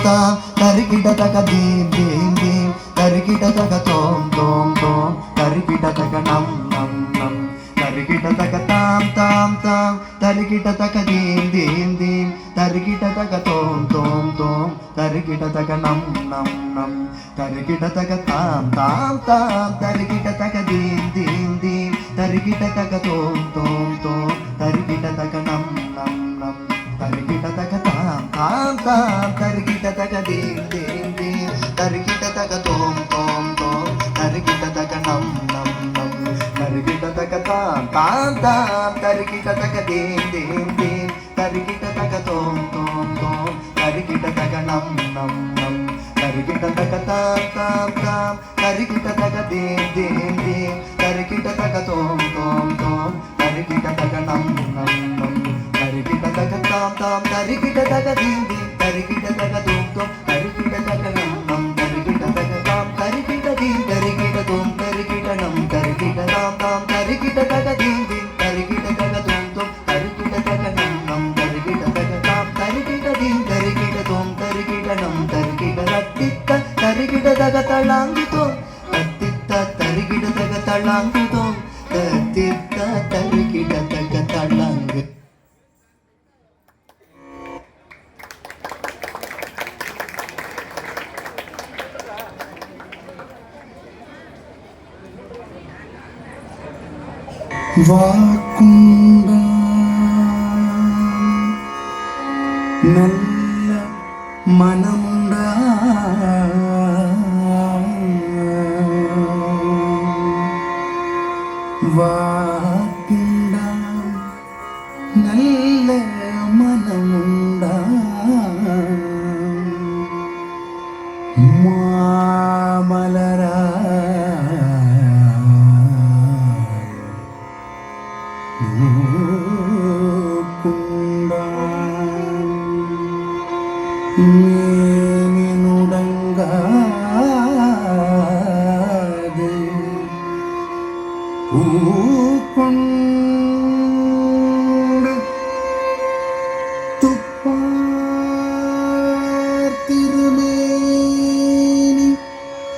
tam tarikita taka dim dim dim tarikita taka tom tom tom tarikita taka nam nam nam tarikita taka tam tam tam tarikita taka dim dim dim tarikita taka tom tom tom tarikita taka nam nam nam tarikita taka tam tam tam tarikita taka dim dim dim tarikita taka tom tom tom tarikita taka nam nam nam tarikita taka tam tam tam tarikita taka dim dim dim tarikita taka tom tom tom tarikita taka nam nam nam tarikita taka tam tam tam tarikita taka dim dim dim tarikita taka tom tom tom tarikita taka nam nam nam tarikita taka tam tam tam tarikita taka dim dim dim tarikita taka tom tom tom tarikita taka nam nam nam tarikita taka tam tam tarikita taka dim dim tarikita taka tom tom tarikita taka nam nam tarikita taka tam tarikita dim tarikita tom tarikita nam tarikita tam tam tarikita taka dim dim tarikita taka tom tom tarikita taka nam nam tarikita taka tam tarikita dim tarikita tom tarikita nam tarikita rattita tarikita taka talangito rattita tarikita taka talangito rattita tarikita taka talangito. വാക്കുണ്ട നല്ല മനമുണ്ട വാക്കുണ്ട നല്ല മനമുണ്ട മാമലര മേനിനുടങ്കാതെ പൂക്കൊണ്ട് തുപ്പാർത്തിരുമേനി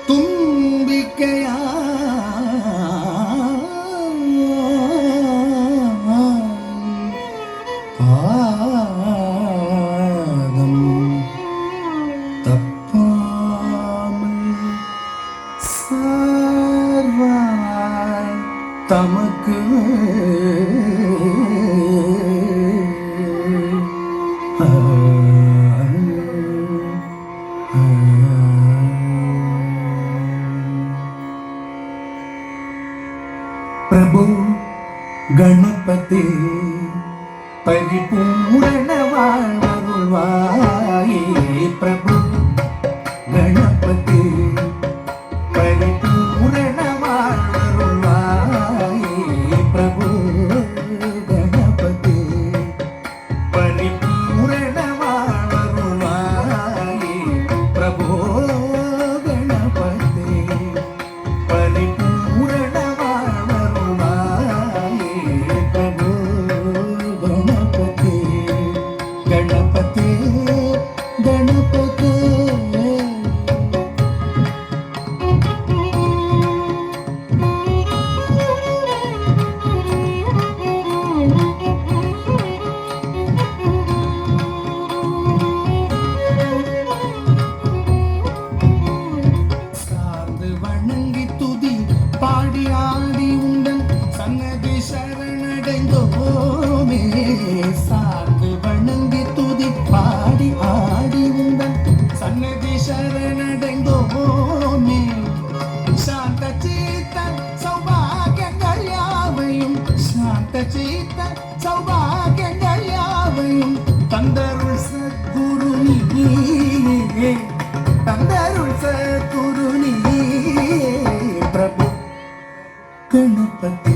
തുമ്പിക്കയാ പാദം തപ്പാമൽ സർവായി തമക്ക് പ്രഭു ഗണപതി പരിപൂർണവാഴരുൾവായേ പ്രഭു ഗണപതി പരിപൂർണവാഴരുൾവായേ പ്രഭു ഗണപതി പരിപൂർണവാഴരുൾവായേ പ്രഭു ഗണപതി പരിപൂർണവാഴരുൾവായേ പ്രഭു ഗണപതി ഗണപതി ഗണപതി. சார்ந்து வணங்கி துதி பாடி ஆடி உங்கள் சன்னதி சரணடைந்தோமே. சார்ந்து வணங்கி துதி பாடி ஆடி உங்கள் சன்னதி சரணடைந்தோமே. சாந்த சித்த சௌபாகியங்கள் யாவையும் சாந்த சித்த சௌபாகியங்கள் யாவையும் தந்தருள் சத்குரு நீயே தந்தருள் சத்குரு நீயே பிரபு ಗಣಪತಿ